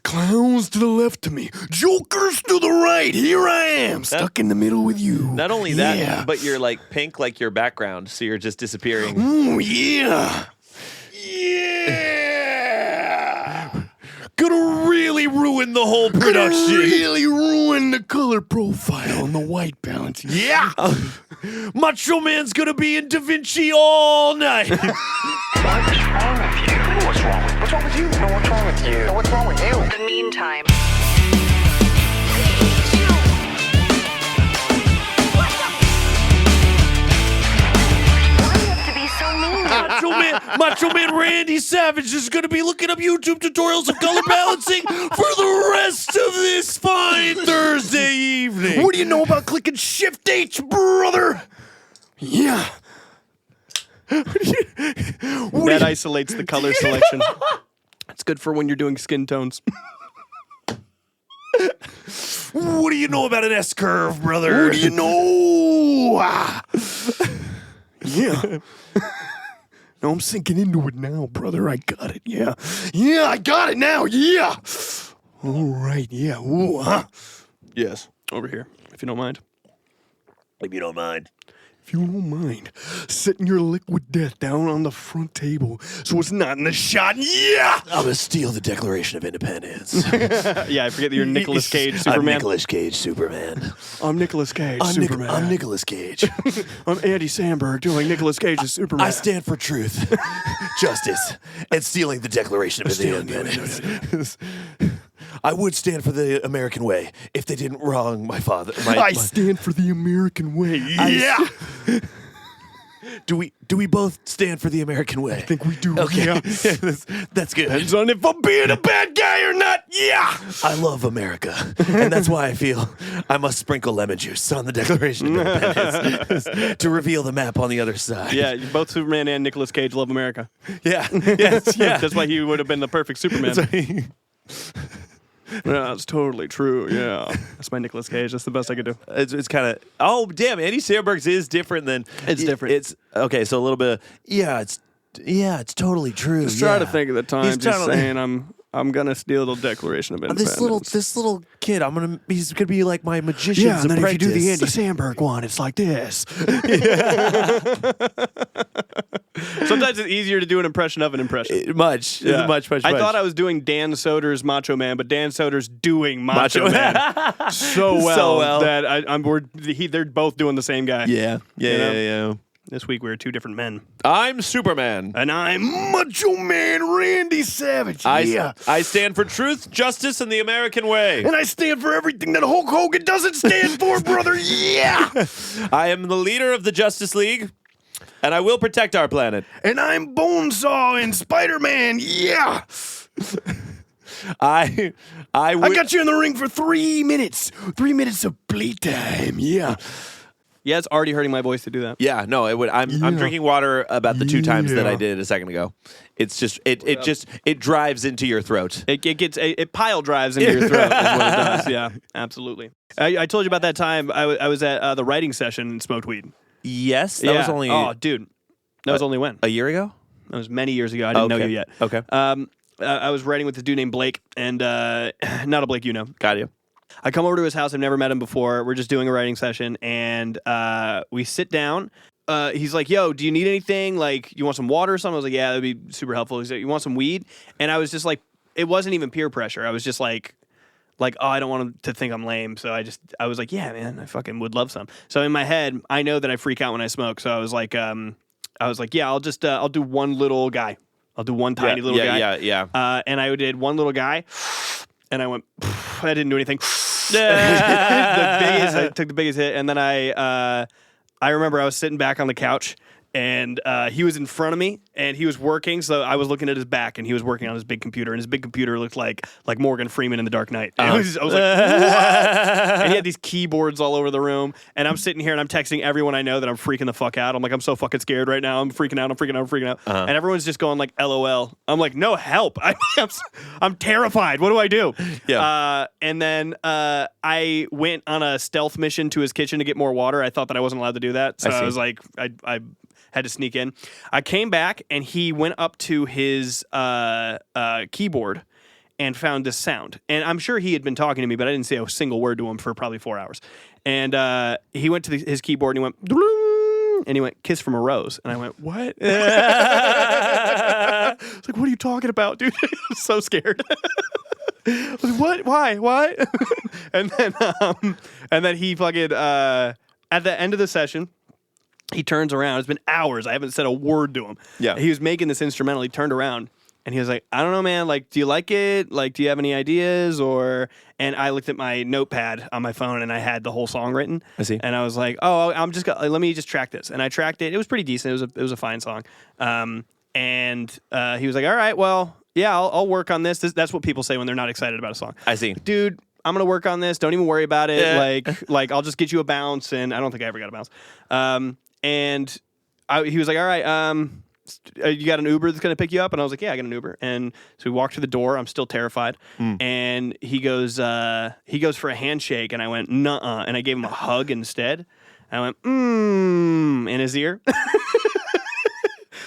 Clowns to the left of me, jokers to the right. Here I am, stuck in the middle with you. Not only that, but you're like pink like your background, so you're just disappearing. Oh, yeah. Yeah. Gonna really ruin the whole production. Gonna really ruin the color profile and the white balance. Yeah. Macho Man's gonna be in Da Vinci all night. What's wrong with you? What's wrong with you? What's wrong with you? No, what's wrong with you? No, what's wrong with you? In the meantime. Macho Man Randy Savage is going to be looking up YouTube tutorials of color balancing for the rest of this fine Thursday evening. What do you know about clicking Shift H, brother? Yeah. That isolates the color selection. It's good for when you're doing skin tones. What do you know about an S-curve, brother? What do you know? Yeah. No, I'm sinking into it now, brother. I got it. Yeah. Yeah, I got it now. Yeah. All right. Yeah. Ooh, huh? Yes, over here, if you don't mind. If you don't mind. If you don't mind, setting your liquid death down on the front table so it's not in the shot. Yeah. I'm gonna steal the Declaration of Independence. Yeah, I forget that you're Nicolas Cage, Superman. I'm Nicolas Cage, Superman. I'm Nicolas Cage, Superman. I'm Nicolas Cage. I'm Andy Samberg doing Nicolas Cage's Superman. I stand for truth, justice, and stealing the Declaration of Independence. I would stand for the American way if they didn't wrong my father. I stand for the American way. Yeah. Do we both stand for the American way? I think we do. Okay. Yeah. That's good. Depends on if I'm being a bad guy or not. Yeah. I love America, and that's why I feel I must sprinkle lemon juice on the Declaration of Independence to reveal the map on the other side. Yeah, both Superman and Nicolas Cage love America. Yeah. Yes. Yeah. That's why he would have been the perfect Superman. Yeah, that's totally true. Yeah, that's my Nicolas Cage. That's the best I could do. It's kind of damn. Andy Samberg's is different than it's different. It's okay. So a little bit. It's totally true. Just try to think of the time. Just saying, I'm gonna steal the Declaration of Independence. This little kid. He's gonna be like my magician's Yeah, and then apprentice. if you do the Andy Samberg one, it's like this. Sometimes it's easier to do an impression of an impression. Much. I thought I was doing Dan Soder's Macho Man, but Dan Soder's doing Macho Man so well that they're both doing the same guy. Yeah. This week we were two different men. I'm Superman. And I'm Macho Man Randy Savage. I stand for truth, justice, and the American way. And I stand for everything that Hulk Hogan doesn't stand for, brother. Yeah. I am the leader of the Justice League, and I will protect our planet. And I'm Bonesaw in Spider-Man. Yeah. I got you in the ring for 3 minutes. 3 minutes of playtime. Yeah. Yeah, it's already hurting my voice to do that. Yeah, no, it would. I'm drinking water about the 2 times that I did a second ago. It's just it drives into your throat. It pile drives into your throat. Is what it does. Yeah, absolutely. I told you about that time I was at the writing session and smoked weed. Yes, that was only. Oh, dude, that was only when? A year ago. That was many years ago. I didn't know you yet. Okay. I was writing with a dude named Blake, and not a Blake you know. Got you. I come over to his house. I've never met him before. We're just doing a writing session, and we sit down. He's like, "Yo, do you need anything? Like, you want some water or something?" I was like, "Yeah, that'd be super helpful." He's like, "You want some weed?" And I was just like, it wasn't even peer pressure. I was just like, oh, I don't want him to think I'm lame. So I was like, "Yeah, man, I fucking would love some." So in my head, I know that I freak out when I smoke. So I was like, "Yeah, I'll do one little guy. I'll do one tiny little guy." Yeah. And I did one little guy, and I went. I didn't do anything. I took the biggest hit, and then I remember I was sitting back on the couch, and he was in front of me, and he was working, so I was looking at his back, and he was working on his big computer, and his big computer looked like Morgan Freeman in The Dark Knight. I was like, what? And he had these keyboards all over the room, and I'm sitting here, and I'm texting everyone I know that I'm freaking the fuck out. I'm like, I'm so fucking scared right now. I'm freaking out. And everyone's just going like, LOL. I'm like, no, help. I'm terrified. What do I do? Yeah. And then I went on a stealth mission to his kitchen to get more water. I thought that I wasn't allowed to do that, so I was like, I had to sneak in. I came back, and he went up to his keyboard, and found this sound. And I'm sure he had been talking to me, but I didn't say a single word to him for probably 4 hours. And he went to his keyboard and he went, and he went, "Kiss from a Rose." And I went, "What?" I was like, "What are you talking about, dude?" I was so scared. I was like, "What? Why? Why?" and then he fucking at the end of the session, he turns around. It's been hours. I haven't said a word to him. Yeah. He was making this instrumental. He turned around and he was like, "I don't know, man. Like, do you like it? Like, do you have any ideas?" And I looked at my notepad on my phone and I had the whole song written. I see. And I was like, "Oh, let me just track this." And I tracked it. It was pretty decent. It was a fine song. And he was like, "All right, well, yeah, I'll work on this." That's what people say when they're not excited about a song. I see. Dude, I'm gonna work on this. Don't even worry about it. Yeah. Like I'll just get you a bounce. And I don't think I ever got a bounce. He was like, "All right, you got an Uber that's gonna pick you up?" And I was like, "Yeah, I got an Uber." And so we walked to the door. I'm still terrified. And he goes for a handshake, and I went, "Nuh-uh," and I gave him a hug instead. And I went, in his ear.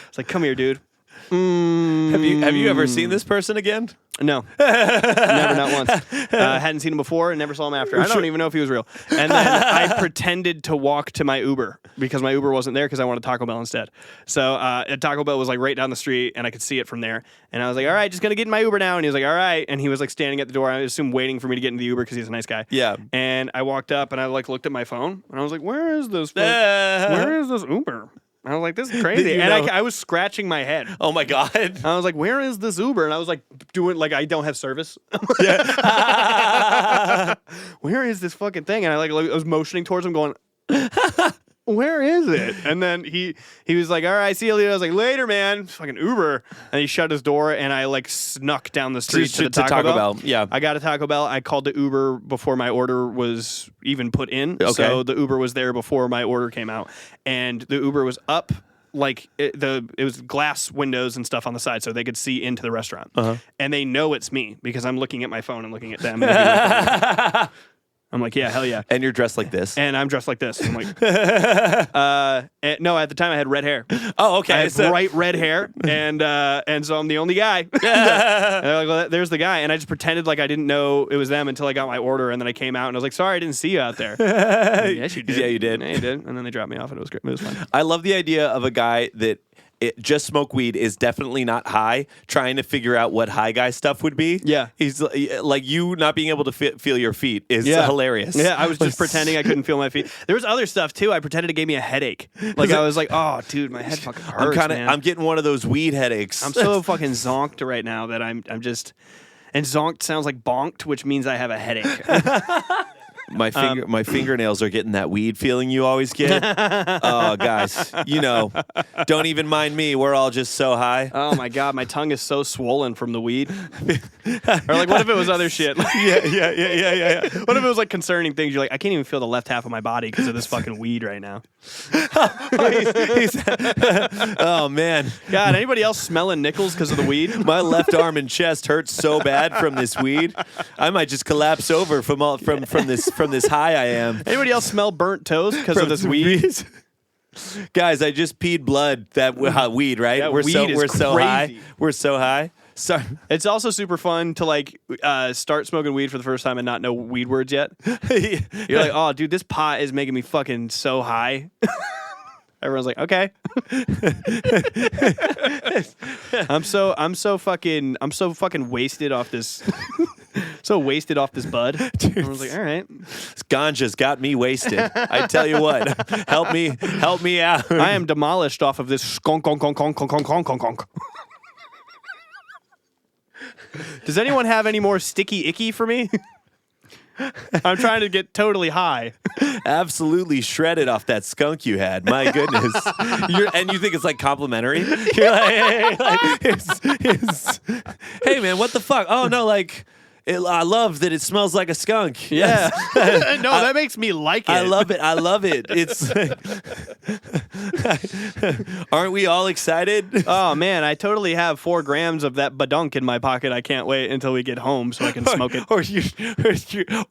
It's like, "Come here, dude." Have you ever seen this person again? No, never, not once. Hadn't seen him before and never saw him after. I don't even know if he was real. And then I pretended to walk to my Uber because my Uber wasn't there because I wanted Taco Bell instead. So Taco Bell was like right down the street and I could see it from there. And I was like, "All right, just gonna get in my Uber now." And he was like, "All right." And he was like standing at the door. I assume waiting for me to get into the Uber because he's a nice guy. Yeah. And I walked up and I like looked at my phone and I was like, "Where is this? Where is this Uber?" I was like, "This is crazy." And I was scratching my head. Oh my God. I was like, "Where is this Uber?" And I was like doing like I don't have service. Where is this fucking thing? And I was motioning towards him going, "Where is it?" And then he was like, "All right, see you later." I was like, "Later, man." Fucking Uber. And he shut his door and I like snuck down the street to the Taco Bell. Yeah. I got a Taco Bell. I called the Uber before my order was even put in. Okay. So the Uber was there before my order came out. And the Uber was up like it was glass windows and stuff on the side so they could see into the restaurant. And they know it's me because I'm looking at my phone and looking at them. I'm like, "Yeah, hell yeah." And you're dressed like this. And I'm dressed like this. I'm like, no, at the time I had red hair. Oh, okay. I had bright red hair, and so I'm the only guy. And they're like, "Well, there's the guy," and I just pretended like I didn't know it was them until I got my order, and then I came out and I was like, "Sorry, I didn't see you out there." Like, "Yes, you did." Yeah, you did. Yeah, you did. And then they dropped me off, and it was great. It was fun. I love the idea of a guy that just smoke weed, is definitely not high, trying to figure out what high guy stuff would be. Yeah. He's like, you not being able to feel your feet is hilarious. Yeah, I was just pretending I couldn't feel my feet. There was other stuff too. I pretended it gave me a headache. Like I was like, "Oh, dude, my head fucking hurts." I'm getting one of those weed headaches. I'm so fucking zonked right now that I'm just, and zonked sounds like bonked, which means I have a headache. My fingernails are getting that weed feeling you always get. Oh, guys, don't even mind me. We're all just so high. Oh my God, my tongue is so swollen from the weed. Or like, what if it was other shit? Yeah. What if it was like concerning things? You're like, I can't even feel the left half of my body because of this fucking weed right now. Oh man, God, anybody else smelling nickels because of the weed? my left arm and chest hurts so bad from this weed. I might just collapse over from this high I am. Anybody else smell burnt toast because of this weed? Guys, I just peed blood. That weed, right? That we're weed so is high. crazy. We're so high. Sorry. It's also super fun to like start smoking weed for the first time and not know weed words yet. You're like, "Oh, dude, this pot is making me fucking so high." Everyone's like, "Okay." I'm so fucking wasted off this. So wasted off this bud. Dude, I was like, "All right." This ganja's got me wasted. I tell you what, help me out. I am demolished off of this skunk. Does anyone have any more sticky icky for me? I'm trying to get totally high. Absolutely shredded off that skunk you had. My goodness. And you think it's like complimentary? You're like, hey man, what the fuck? Oh no, like I love that it smells like a skunk. Yeah. No, that makes me like it. I love it. I love it. It's aren't we all excited? Oh man, I totally have 4 grams of that badunk in my pocket. I can't wait until we get home so I can smoke it.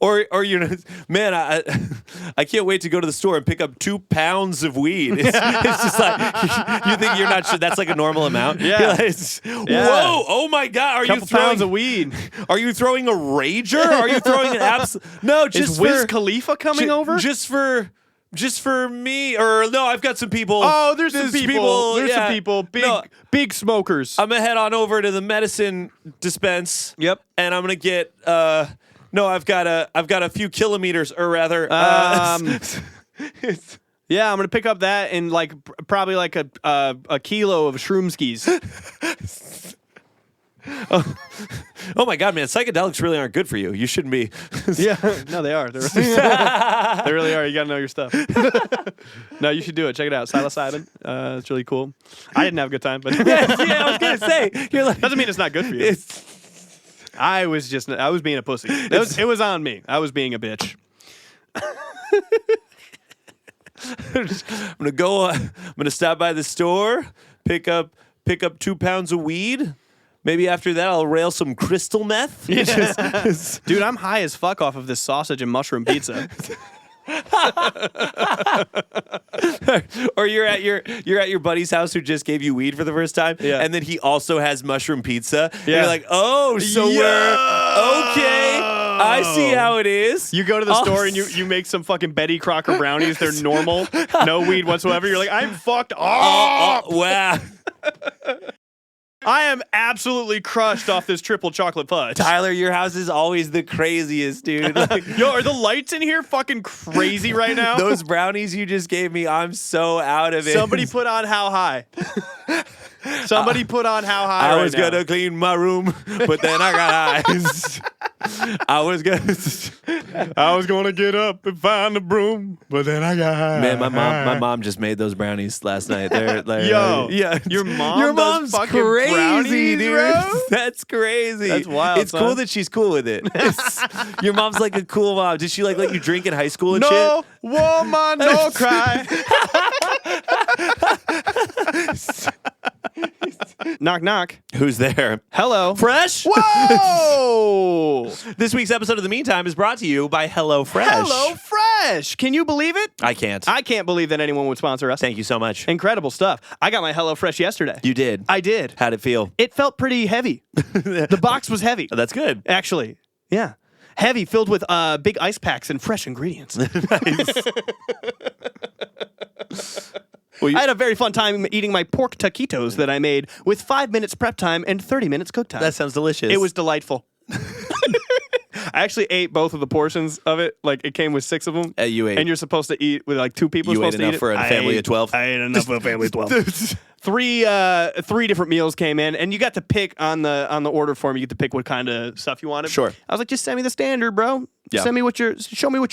Or you know, man, I can't wait to go to the store and pick up 2 pounds of weed. It's just like you think you're not sure that's like a normal amount. Yeah. Whoa! Oh my God! Are you Couple throwing pounds of weed? Are you throwing a rager? Are you throwing an abs? No, just Is Wiz for Khalifa coming over? Just for me, or no? I've got some people. Oh, there's some people. There's yeah. some people. Big smokers. I'm gonna head on over to the medicine dispense. Yep. And I'm gonna get. No, I've got a few kilometers, or rather. Yeah, I'm gonna pick up that and like probably like a kilo of shroomskis. Oh my God, man! Psychedelics really aren't good for you. You shouldn't be. Yeah, no, they are. They really are. You gotta know your stuff. No, you should do it. Check it out. Psilocybin. It's really cool. I didn't have a good time, but yeah, I was gonna say. You're like, doesn't mean it's not good for you. I was being a pussy. It was on me. I was being a bitch. I'm gonna stop by the store, pick up 2 pounds of weed. Maybe after that, I'll rail some crystal meth. Dude, I'm high as fuck off of this sausage and mushroom pizza. Or you're at your buddy's house who just gave you weed for the first time, Yeah. and then he also has mushroom pizza. And Yeah. you're like, oh, so we're okay. I see how it is. You go to the store and you make some fucking Betty Crocker brownies. They're normal, no weed whatsoever. You're like, I'm fucked up. Wow. I am absolutely crushed off this triple chocolate fudge. Tyler, your house is always the craziest, dude. Like, Yo, are the lights in here fucking crazy right now? those brownies you just gave me, I'm so out of it. Somebody put on How High. Somebody put on How High. I right was now. gonna clean my room, but then I got eyes. I was gonna get up and find the broom, but then I got high. Man, my mom just made those brownies last night. They're like, Yo, yeah, your mom your does mom's fucking crazy, brownies, dude. bro? That's crazy. That's wild, It's son. cool that she's cool with it. Your mom's like a cool mom. Did she like let you drink in high school and No woman, no cry. Knock, knock. shit? Who's there? Hello. Fresh. Whoa! This week's episode of The Meantime is brought to you by HelloFresh. Hello Fresh. Can you believe it? I can't. I can't believe that anyone would sponsor us. Thank you so much. Incredible stuff. I got my Hello Fresh yesterday. You did. I did. How'd it feel? It felt pretty heavy. The box was heavy. That's good. Actually, yeah. Heavy, filled with big ice packs and fresh ingredients. I had a very fun time eating my pork taquitos that I made with 5 minutes prep time and 30 minutes cook time. That sounds delicious. It was delightful. I actually ate both of the portions of it. Like, it came with 6 of them. You ate. And you're supposed to eat with like 2 people. You supposed ate to eat enough it. for a family of 12? I ate enough for a family of 12. Three different meals came in, and you got to pick on the order form. You get to pick what kind of stuff you wanted. Sure. I was like, just send me the standard, bro. Yeah. Show me what you're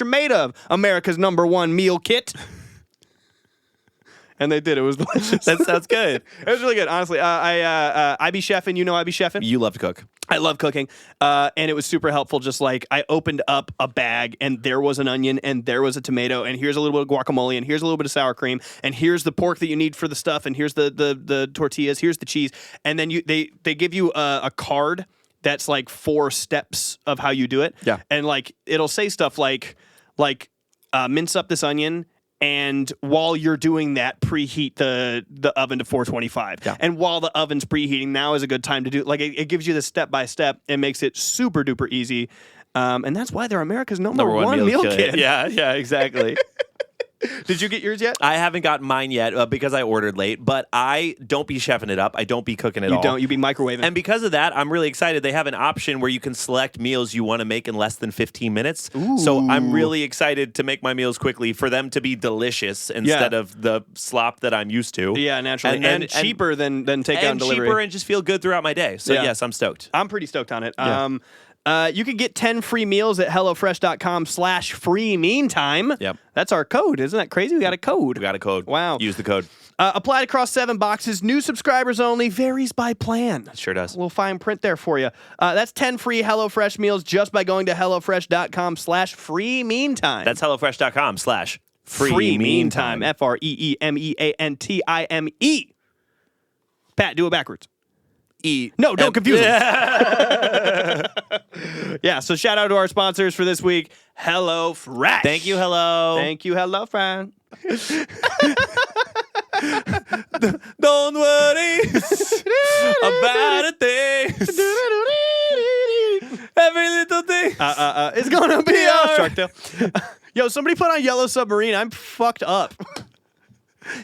made of. America's #1 meal kit. And they did. It was delicious. That sounds good. It was really good, honestly. I be chefing. You know I be chefing? You love to cook. I love cooking. And it was super helpful. Just like I opened up a bag and there was an onion and there was a tomato and here's a little bit of guacamole and here's a little bit of sour cream and here's the pork that you need for the stuff and here's the tortillas, here's the cheese. And then they give you a card that's like 4 steps of how you do it. Yeah. And like it'll say stuff like mince up this onion. And while you're doing that, preheat the oven to 425. Yeah. And while the oven's preheating, now is a good time to do. Like it gives you the step by step. It makes it super duper easy, and that's why they're America's number one meal kit. Yeah, exactly. Did you get yours yet? I haven't gotten mine yet because I ordered late, but I don't be chefing it up. I don't be cooking it all. You don't. You be microwaving. And because of that, I'm really excited. They have an option where you can select meals you want to make in less than 15 minutes. Ooh. So I'm really excited to make my meals quickly for them to be delicious instead of the slop that I'm used to. Yeah, naturally. And cheaper than take out and delivery. cheaper and just feel good throughout my day. So Yeah. yes, I'm stoked. I'm pretty stoked on it. Yeah. You can get 10 free meals at HelloFresh.com/free meantime. Yep. That's our code. Isn't that crazy? We got a code. We got a code. Wow. Use the code. Applied across 7 boxes. New subscribers only. Varies by plan. It sure does. We'll fine print there for you. That's 10 free HelloFresh meals just by going to HelloFresh.com/free meantime. That's HelloFresh.com/free meantime. FREEMEANTIME. Pat, do it backwards. No, don't confuse them. Yeah, so shout out to our sponsors for this week. Hello Fresh. Thank you, hello. Thank you, Hello Fresh. Don't worry about a thing. Every little thing. It's gonna be a Shark Tale. Yo, somebody put on Yellow Submarine. I'm fucked up.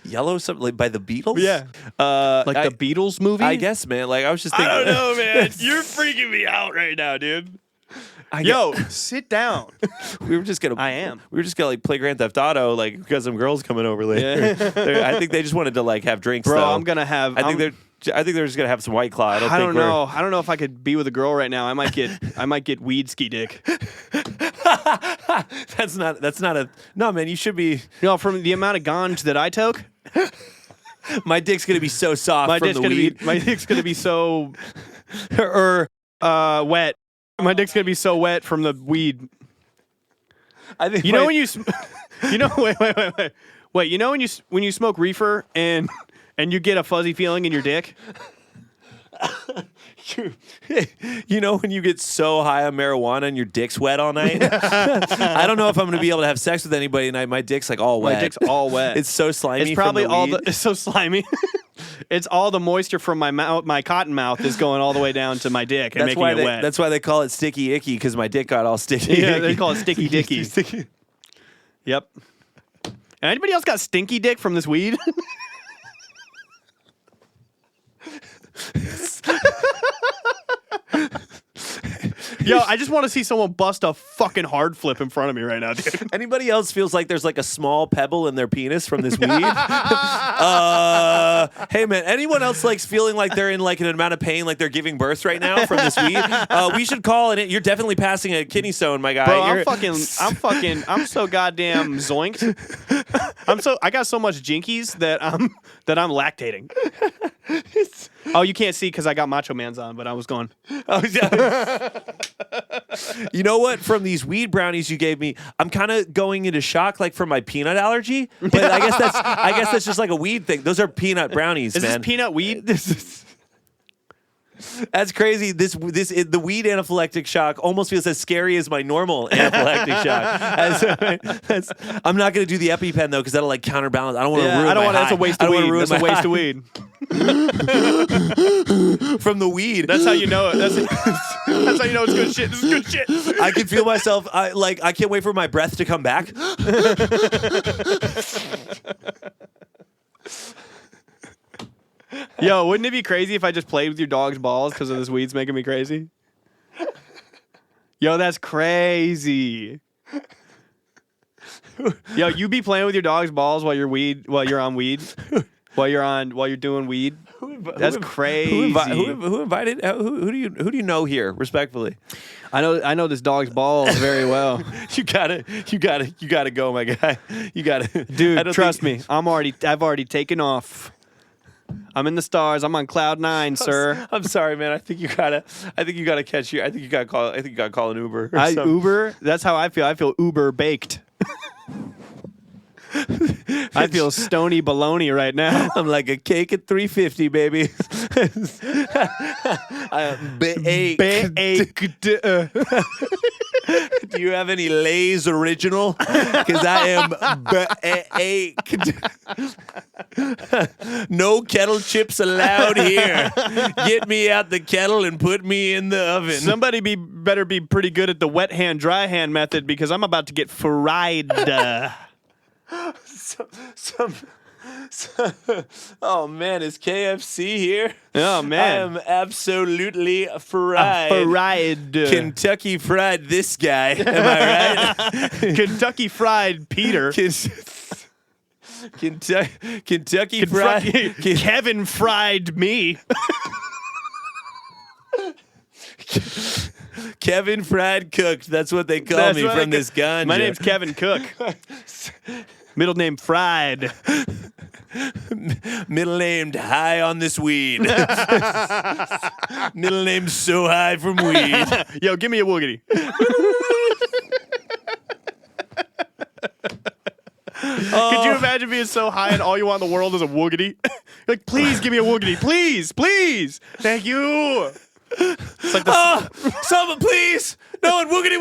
Yellow something like by the Beatles? Yeah. The Beatles movie? I guess, man. Like I was just thinking. I don't know, man. You're freaking me out right now, dude. Yo, sit down. We were just gonna. I am. We were just gonna like play Grand Theft Auto, like because some girls coming over later. Yeah. I think they just wanted to like have drinks. Bro, though. I'm gonna have. I think they're just gonna have some White Claw. I don't know. I don't know if I could be with a girl right now. I might get weed ski dick. That's not a no, man. You should be. From the amount of ganj that I took, my dick's gonna be so soft. my from dick's the gonna weed. be my dick's gonna be so or wet. My dick's gonna be so wet from the weed. I think You know when you wait. You know when you smoke reefer and you get a fuzzy feeling in your dick. You know when you get so high on marijuana and your dick's wet all night? I don't know if I'm going to be able to have sex with anybody tonight. My dick's like all wet. My dick's all wet. It's so slimy. It's probably from the weed. it's so slimy. It's all the moisture from my mouth. My cotton mouth is going all the way down to my dick and making it wet. That's why they call it sticky icky, because my dick got all sticky. Yeah, icky. they call it sticky dicky. Yep. Anybody else got stinky dick from this weed? Yo, I just want to see someone bust a fucking hard flip in front of me right now, dude. Anybody else feels like there's like a small pebble in their penis from this weed? Hey man, anyone else likes feeling like they're in like an amount of pain, like they're giving birth right now from this weed? We should call it. You're definitely passing a kidney stone, my guy. Bro, I'm so goddamn zoinked. I got so much jinkies that I'm lactating. Oh, you can't see because I got Macho Man's on, but I was going. Oh, yeah. You know what? From these weed brownies you gave me, I'm kind of going into shock, like from my peanut allergy. But I guess that's just like a weed thing. Those are peanut brownies, Is man. this peanut weed? That's crazy. The weed anaphylactic shock almost feels as scary as my normal anaphylactic shock. I'm not going to do the EpiPen though, because that'll like counterbalance. I don't want to ruin. That's a waste of weed. That's a waste of weed. From the weed. That's how you know it. That's how you know it's good shit. This is good shit. I can feel myself. I can't wait for my breath to come back. Yo, wouldn't it be crazy if I just played with your dog's balls because of this weed's making me crazy? Yo, that's crazy. Yo, you be playing with your dog's balls while you're on weed, while you're doing weed. That's crazy. Who invited? Who do you know here? Respectfully, I know this dog's balls very well. You gotta go, my guy. You gotta, dude. Trust me, I've already taken off. I'm in the stars. I'm on cloud 9, sir. I'm sorry, man. I think you gotta catch you. I think you gotta call an Uber. Uber. That's how I feel. I feel Uber baked. I feel stony baloney right now. I'm like a cake at $3.50, baby. I am baked. Do you have any Lay's original? Because I am baked. No kettle chips allowed here. Get me out the kettle and put me in the oven. Somebody better be pretty good at the wet hand, dry hand method because I'm about to get fried. Oh man, is KFC here? Oh man, I am absolutely fried. Fried. Kentucky fried this guy. Am I right? Kentucky fried Peter. Kentucky fried. Kevin fried me. Kevin Fried Cooked. That's what they call That's me what from this ganja. My name's Kevin Cook. Middle name Fried. Middle named High on this weed. Middle named So High from weed. Yo, give me a woogity. Could you imagine being so high and all you want in the world is a woogity? Like, please give me a woogity. Please, please. Thank you. It's like Someone, please. No one, woogity.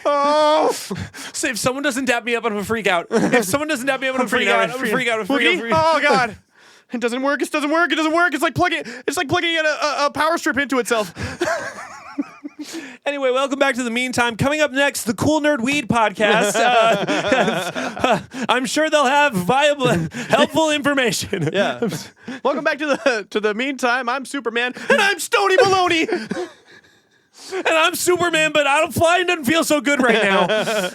Oh. So if someone doesn't dap me up, I'm gonna freak out. If someone doesn't dap me up, I'm gonna freak out. I'm gonna freak out. Woogity? Oh, God. It doesn't work. It doesn't work. It's like plugging a power strip into itself. Anyway, welcome back to The Meantime. Coming up next, the Cool Nerd Weed podcast. I'm sure they'll have viable, helpful information. Yeah. Welcome back to the Meantime. I'm Superman and I'm Stoney Baloney. And I'm Superman, but flying doesn't feel so good right now.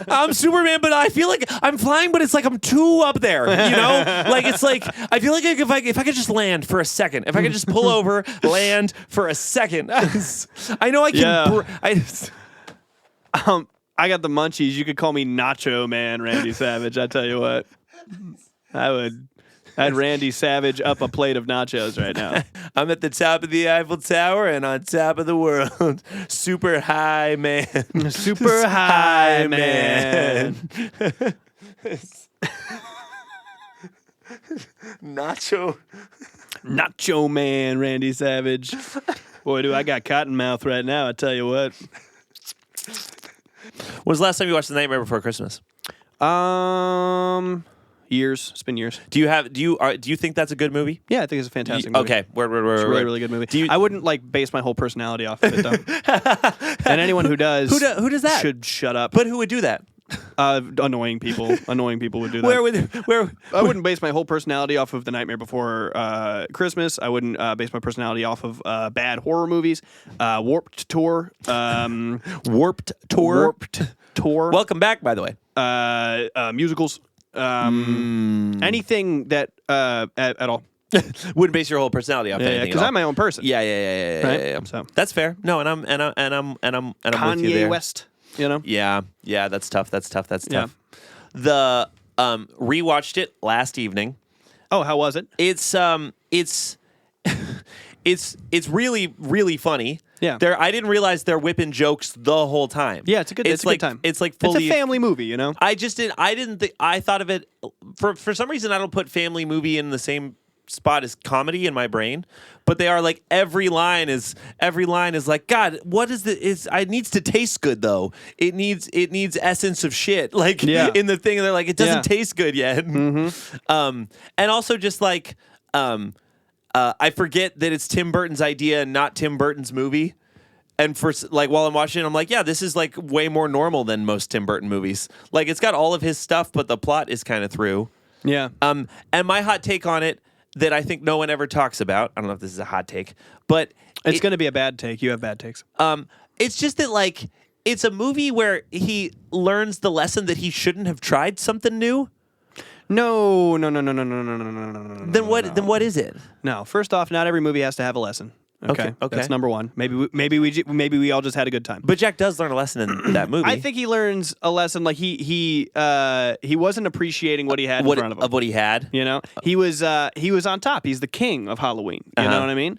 I'm Superman, but I feel like I'm flying, but it's like I'm too up there, you know? Like, it's like, I feel like if I could just land for a second, if I could just pull over, land for a second. I know I can. Yeah. I got the munchies. You could call me Nacho Man, Randy Savage. I tell you what. I'd Randy Savage up a plate of nachos right now. I'm at the top of the Eiffel Tower and on top of the world. Super high, man. Super high, man. Nacho Man, Randy Savage. Boy, do I got cotton mouth right now, I tell you what. When was the last time you watched The Nightmare Before Christmas? Years. It's been years. Do you think that's a good movie? Yeah, I think it's a fantastic movie. Okay, It's a really, really good movie. I wouldn't base my whole personality off of it though. And anyone who does, who does that should shut up. But who would do that? Annoying people. Annoying people would do that. I wouldn't base my whole personality off of The Nightmare Before Christmas. I wouldn't base my personality off of bad horror movies. Warped Tour. Warped Tour. Welcome back, by the way. Musicals. Anything that at all. Wouldn't base your whole personality off anything. Because I'm my own person. Yeah. Right? Yeah. So that's fair. No, and I'm with you Kanye there. West. You know. Yeah. That's tough. That's tough. Yeah. The rewatched it last evening. Oh, how was it? It's really, really funny. Yeah. I didn't realize they're whipping jokes the whole time. Yeah, it's a good time. It's like fully. It's a family movie, you know. I didn't think. I thought of it for some reason. I don't put family movie in the same spot as comedy in my brain, but they are like every line is like, God, what is it needs to taste good though. It needs essence of shit like in the thing. They're like, it doesn't taste good yet. Mm-hmm. And also just like I forget that it's Tim Burton's idea and not Tim Burton's movie. And for like while I'm watching it, I'm like, yeah, this is like way more normal than most Tim Burton movies. Like it's got all of his stuff, but the plot is kind of through. Yeah. And my hot take on it that I think no one ever talks about. I don't know if this is a hot take, but it's going to be a bad take. You have bad takes. It's just that like it's a movie where he learns the lesson that he shouldn't have tried something new. No. Then what is it? No. First off, not every movie has to have a lesson. Okay. That's number one. Maybe we all just had a good time. But Jack does learn a lesson in that movie. I think he learns a lesson. Like he wasn't appreciating what he had in front of him. Of what he had. You know, he was on top. He's the king of Halloween. You know what I mean?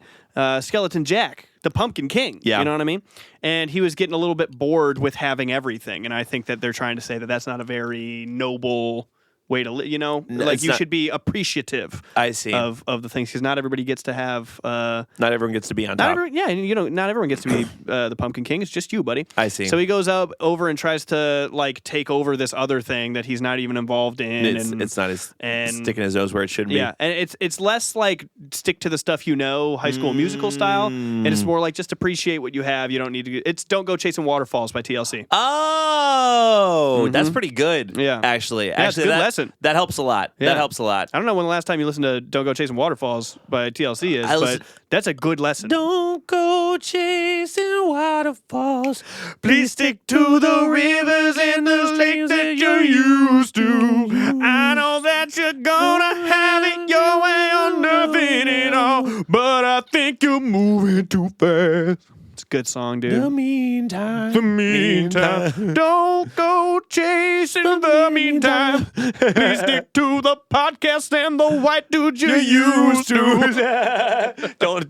Skeleton Jack, the Pumpkin King. Yeah. You know what I mean? And he was getting a little bit bored with having everything. And I think that they're trying to say that that's not a very noble way to live, you know, no, like you should be appreciative. I see of the things because not everybody gets to have. Not everyone gets to be on top. And you know, not everyone gets to be the Pumpkin King. It's just you, buddy. I see. So he goes over and tries to like take over this other thing that he's not even involved in. It's not his sticking his nose where it shouldn't be. Yeah, and it's less like stick to the stuff you know, High School Musical style, and it's more like just appreciate what you have. You don't need to. It's Don't Go Chasing Waterfalls by TLC. Oh, that's pretty good. Yeah, actually, it's a good lesson. That helps a lot. Yeah. That helps a lot. I don't know when the last time you listened to Don't Go Chasing Waterfalls by TLC is, but that's a good lesson. Don't go chasing waterfalls. Please stick to the rivers and the lakes that you're used to. I know that you're gonna have it your way or nothing it all, but I think you're moving too fast. It's a good song, dude. The meantime. The meantime. Don't go chasing the meantime. Please stick to the podcast and the white dude you used to.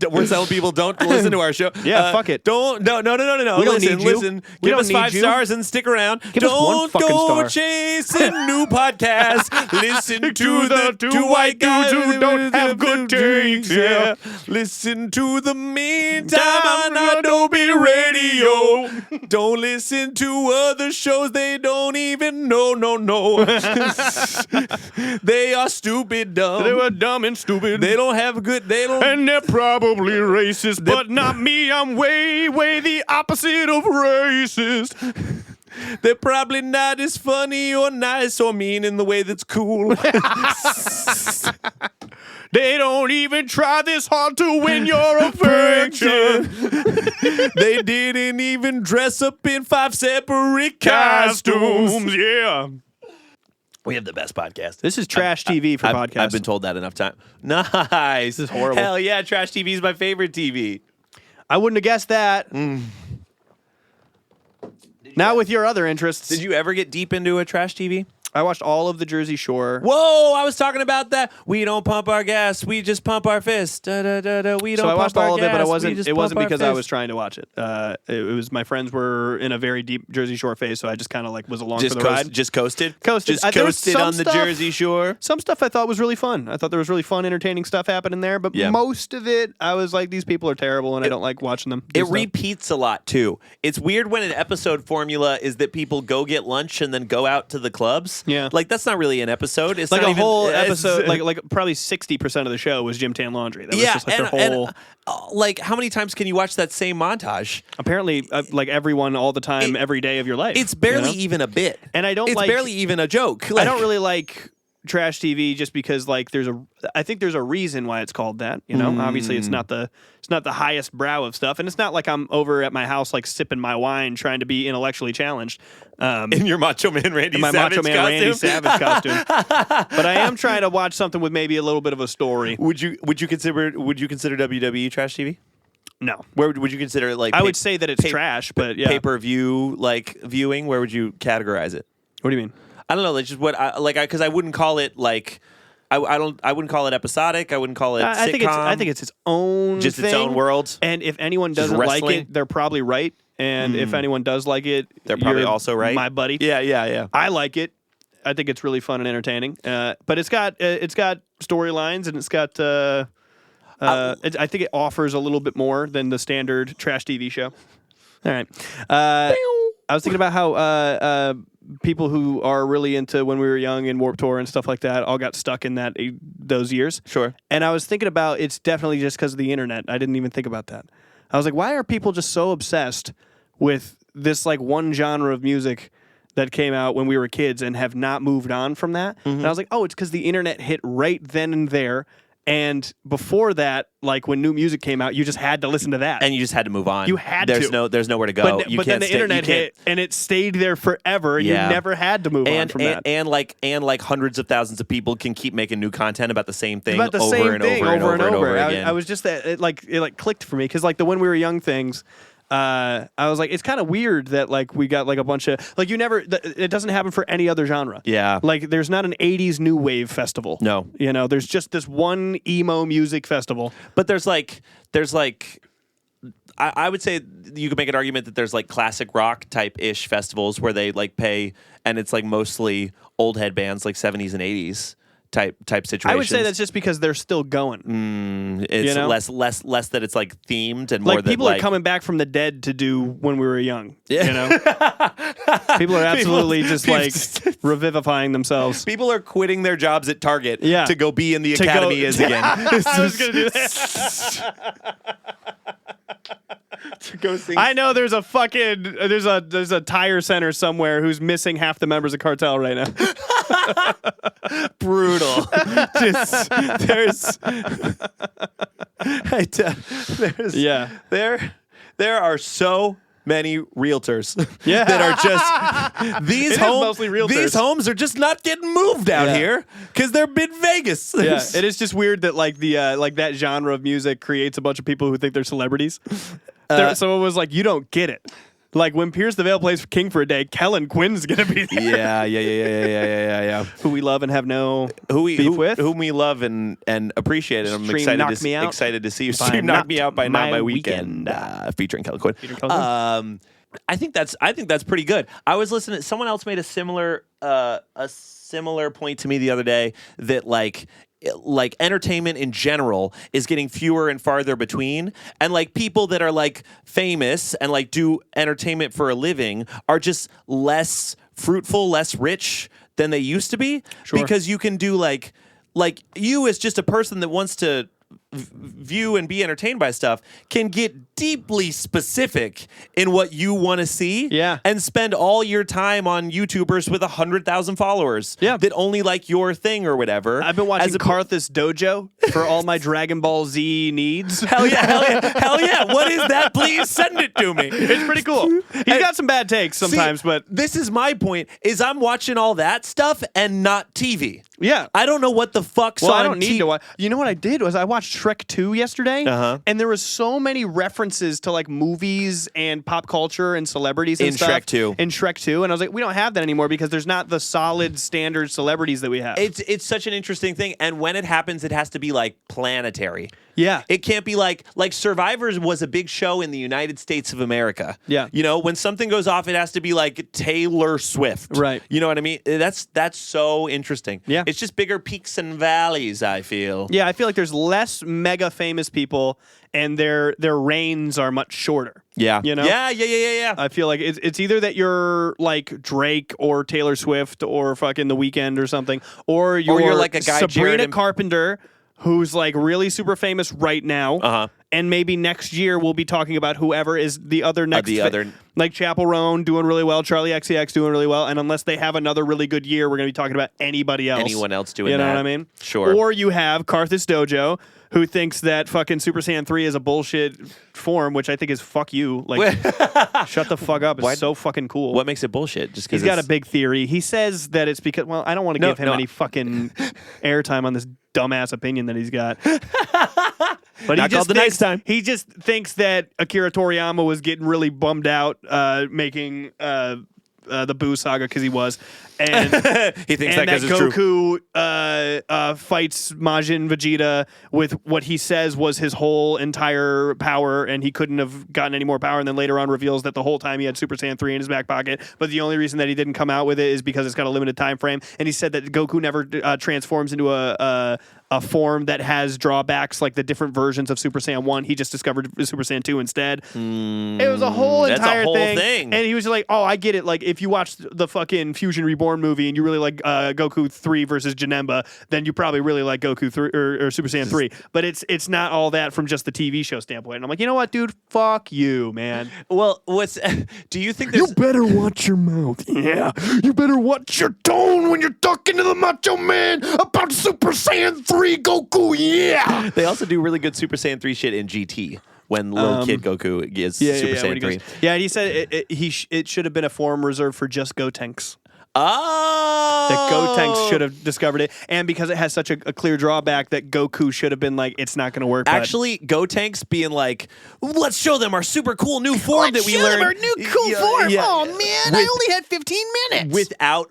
We're telling people don't listen to our show. Yeah, fuck it. No. We don't Listen, need you. listen. We Give don't us need 5 you. stars and stick around. Give us one Don't fucking go star. chasing new podcasts. Listen to the two two white guys who don't have good takes. Yeah. Listen to the meantime on Adobe Radio. Don't listen to other shows they don't even know. No. They are stupid dumb. They were dumb and stupid. They don't have good. They don't. And they're probably racist, but not me. I'm way the opposite of racist. They're probably not as funny or nice or mean in the way that's cool. They don't even try this hard to win your affection. They didn't even dress up in 5 separate costumes. Yeah. We have the best podcast. This is trash TV for podcasts. I've been told that enough time. Nice. This is horrible. Hell yeah, trash TV is my favorite TV. I wouldn't have guessed that. Now with your other interests. Did you ever get deep into a trash TV? I watched all of the Jersey Shore. Whoa, I was talking about that. We don't pump our gas, we just pump our fist. Da, da, da, da. We don't So I pump watched our all of it, but gas, it wasn't because I was fist. trying to watch it. It was my friends were in a very deep Jersey Shore phase, so I just kind of like was along Just for the ride. Just coasted? Coasted. Just There was coasted some on the stuff- Jersey Shore? Some stuff I thought was really fun. I thought there was really fun, entertaining stuff happening there, but Yeah. most of it, I was like, these people are terrible, and I don't like watching them. do It stuff. repeats a lot too. It's weird when an episode formula is that people go get lunch and then go out to the clubs. Yeah. Like that's not really an episode. It's Like not a even, whole it's- episode, like probably 60% of the show was Jim Tan Laundry. That was yeah, just like their whole. like how many times can you watch that same montage? Apparently, like everyone all the time, every day of your life. It's barely you know? even a bit. And I don't It's like. barely even a joke. I don't really like trash TV just because like I think there's a reason why it's called that. You know, obviously it's not the highest brow of stuff, and it's not like I'm over at my house like sipping my wine trying to be intellectually challenged. in your Macho Man Randy My Savage Macho Man costume. Randy Savage costume, but I am trying to watch something with maybe a little bit of a story. Would you consider WWE trash TV? No, Where would you consider it? Like I would say that it's trash, but yeah. pay-per-view like viewing. Where would you categorize it? What do you mean? I don't know. That's just what because I wouldn't call it like I wouldn't call it episodic. I wouldn't call it sitcom. I think it's its own just thing. its own world. And if anyone doesn't like wrestling. it, they're probably right. And if anyone does like it, They're probably you're also right. My buddy. Yeah. I like it. I think it's really fun and entertaining. But it's got storylines and it's got. I think it offers a little bit more than the standard trash TV show. All right. I was thinking about how people who are really into When We Were Young and Warped Tour and stuff like that all got stuck in those years. Sure. And I was thinking about it's definitely just because of the internet. I didn't even think about that. I was like, why are people just so obsessed with this like one genre of music that came out when we were kids and have not moved on from that? And I was like, oh, it's because the internet hit right then and there. And before that, like when new music came out, you just had to listen to that. And you just had to move on. You had there's to. There's nowhere to go. But then the internet hit and it stayed there forever. Yeah. You never had to move on from that. And like hundreds of thousands of people can keep making new content about the same thing About the over same and thing over and over again. I was just that it clicked for me because like the When We Were Young things. I was like, it's kind of weird that like we got like a bunch of like it doesn't happen for any other genre. Yeah. Like there's not an 80s new wave festival. No. You know, there's just this one emo music festival. But there's like I would say you could make an argument that there's like classic rock type ish festivals where they like pay and it's like mostly old head bands like 70s and 80s type situations. I would say that's just because they're still going. It's you know? less that it's like themed and Like more that people like are coming back from the dead to do When We Were Young. Yeah. You know? People are absolutely just like revivifying themselves. People are quitting their jobs at Target to go be in the To academy go- as again. I was going to do that. To go sing. I know there's a fucking there's a tire center somewhere who's missing half the members of Cartel right now. Brutal. Just there's Yeah. there are so many realtors Yeah. that are just It is mostly realtors. These homes are just not getting moved out Yeah. here because they're mid Vegas. Yeah, it is just weird that like the like that genre of music creates a bunch of people who think they're celebrities. So it was like, you don't get it. Like when Pierce the Veil plays King for a day, Kellen Quinn's gonna be there. Yeah. Who we love and have no Whom with. we love and appreciate, and I'm Stream excited Knock Me Out excited to see you by stream Knock Not Me Out by My Not My Weekend, Weekend. featuring Kellen Quinn. Featuring Kellen I think that's pretty good. I was listening. Someone else made a similar point to me the other day that like entertainment in general is getting fewer and farther between, and like people that are like famous and like do entertainment for a living are just less fruitful, less rich than they used to be. Sure. Because you can do like you as just a person that wants to view and be entertained by stuff can get deeply specific in what you want to see, Yeah. and spend all your time on YouTubers with 100,000 followers, Yeah. that only like your thing or whatever. I've been watching As a- Karthus Dojo for all my Dragon Ball Z needs. Hell yeah! What is that? Please send it to me. It's pretty cool. He's got some bad takes sometimes, See, but this is my point: is I'm watching all that stuff and not TV. yeah. I don't know what the fuck's Well, on I don't need TV. to watch. You know what I did was I watched Shrek 2 yesterday, and there was so many references to like movies and pop culture and celebrities and In stuff Shrek 2. In Shrek 2, and I was like, we don't have that anymore because there's not the solid standard celebrities that we have. It's such an interesting thing, and when it happens, it has to be like planetary. Yeah. It can't be like Survivors was a big show in the United States of America. Yeah. You know, when something goes off, it has to be like Taylor Swift. Right. You know what I mean? That's so interesting. Yeah. It's just bigger peaks and valleys, I feel. Yeah, I feel like there's less mega famous people, and their reigns are much shorter. Yeah. You know? Yeah. I feel like it's either that you're like Drake or Taylor Swift or fucking The Weeknd or something, or you're like a guy Sabrina Jared and- Carpenter, who's like really super famous right now. Uh-huh. And maybe next year we'll be talking about whoever is the other next. other- Like Chappell Roan doing really well, Charlie XCX doing really well, and unless they have another really good year, we're going to be talking about anybody else. Anyone else doing You know that. what I mean? Sure. Or you have Karthus Dojo, who thinks that fucking Super Saiyan 3 is a bullshit form, which I think is fuck you. Like, shut the fuck up. It's so fucking cool. What makes it bullshit? Just because He's got a big theory. He says that it's because, well, I don't want to give him any fucking airtime on this dumbass opinion that he's got. But Not called the next time. He just thinks that Akira Toriyama was getting really bummed out making the Boo saga because he was. And He thinks and that 'cause it's true. Goku fights Majin Vegeta with what he says was his whole entire power, and he couldn't have gotten any more power. And then later on reveals that the whole time he had Super Saiyan 3 in his back pocket, but the only reason that he didn't come out with it is because it's got a limited time frame. And he said that Goku never transforms into a form that has drawbacks like the different versions of Super Saiyan 1. He just discovered Super Saiyan 2 instead. It was a whole That's a entire whole thing. thing. And he was like, oh, I get it. Like, if you watch the fucking Fusion Reborn movie and you really like Goku 3 versus Janemba, then you probably really like Goku 3 or Super Saiyan 3. But it's not all that from just the TV show standpoint. And I'm like, you know what, dude? Fuck you, man. Well, do you think there's... You better watch your mouth. Yeah. You better watch your tone when you're talking to the Macho Man about Super Saiyan 3 Goku. Yeah. They also do really good Super Saiyan 3 shit in GT when little kid Goku is Super when Saiyan he 3. goes- yeah, and he said it should have been a form reserved for just Gotenks. Oh! That Gotenks should have discovered it, and because it has such a clear drawback, that Goku should have been like, it's not going to work. bud. Actually, Gotenks being like, let's show them our super cool new form that we learned. Yeah. Oh man, I only had 15 minutes. Without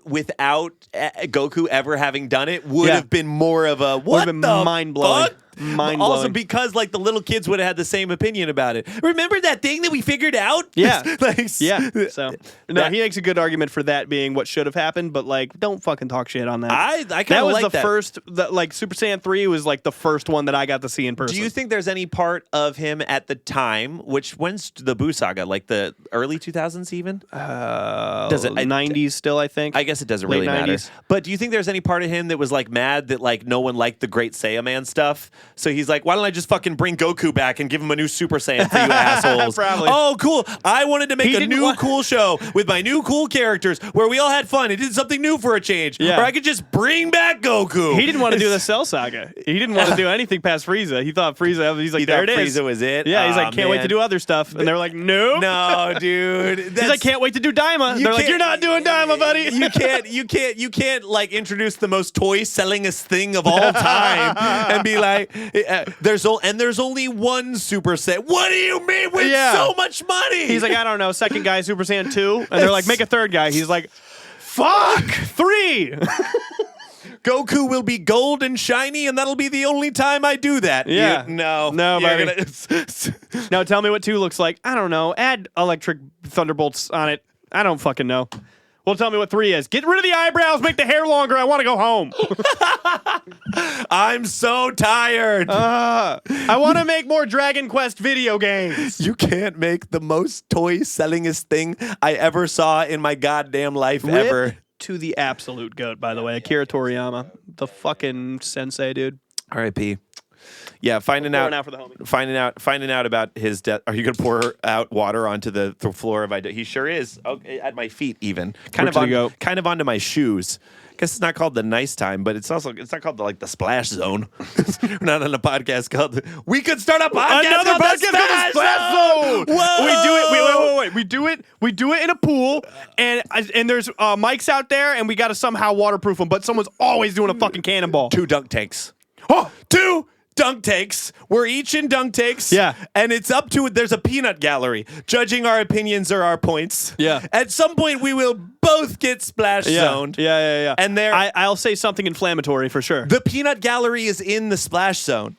Goku ever having done it, would Yeah. have been more of a what Would have been the mind-blowing. fuck? Mind-blowing. Also, because like the little kids would have had the same opinion about it. Remember that thing that we figured out? Yeah. Like, Yeah. So no, he makes a good argument for that being what should have happened, but like, don't fucking talk shit on that. I kind that of was like the that. first. Like Super Saiyan 3 was like the first one that I got to see in person. Do you think there's any part of him at the time, when's the Boo saga? Like the early 2000s even? Does it? 90s still? I think. I guess it doesn't Late really matter. 90s. But do you think there's any part of him that was like mad that like no one liked the Great Saiyaman stuff? So he's like, why don't I just fucking bring Goku back and give him a new Super Saiyan for you assholes? Probably. Oh, cool. I wanted to make He a didn't new want- cool show with my new cool characters where we all had fun. It did something new for a change. Yeah. Or I could just bring back Goku. He didn't want to do the Cell Saga. He didn't want to do anything past Frieza. He thought Frieza. He's like, He there thought it is. Frieza was it? Yeah, he's Aw, like, can't wait to man. do other stuff. And they're like, nope. No, dude. He's like, can't wait to do Daima. You They're like, can't- you're not doing Daima, buddy. You can't like introduce the most toy sellingest thing of all time and be like, there's only one Super Saiyan. What do you mean with Yeah. so much money? He's like, I don't know, second guy, Super Saiyan 2. And they're like, make a third guy. He's like, fuck, 3. Goku will be gold and shiny, and that'll be the only time I do that. Yeah. No, No, you're buddy. gonna- Now tell me what 2 looks like. I don't know. Add electric thunderbolts on it. I don't fucking know. Well, tell me what 3 is. Get rid of the eyebrows. Make the hair longer. I want to go home. I'm so tired. I want to make more Dragon Quest video games. You can't make the most toy sellingest thing I ever saw in my goddamn life ever. Rip to the absolute goat, by the way. Akira Toriyama. The fucking sensei, dude. R.I.P. Yeah, finding Pouring out for the homie. finding out about his death. Are you gonna pour out water onto the floor of He sure is. Okay, at my feet, even kind Where did he go? kind of onto my shoes. Guess it's not called the nice time, but it's not called the splash zone. We're not on a podcast called. We could start a podcast. Another called podcast called the Splash Zone. Whoa! We do it. Wait. We do it in a pool, and there's mics out there, and we got to somehow waterproof them. But someone's always doing a fucking cannonball. 2 dunk takes. Oh, 2 dunk takes. We're each in dunk takes. Yeah. And it's up to it. There's a peanut gallery judging our opinions or our points. Yeah. At some point, we will both get splash zoned. Yeah. And there, I'll say something inflammatory for sure. the peanut gallery is in the splash zone.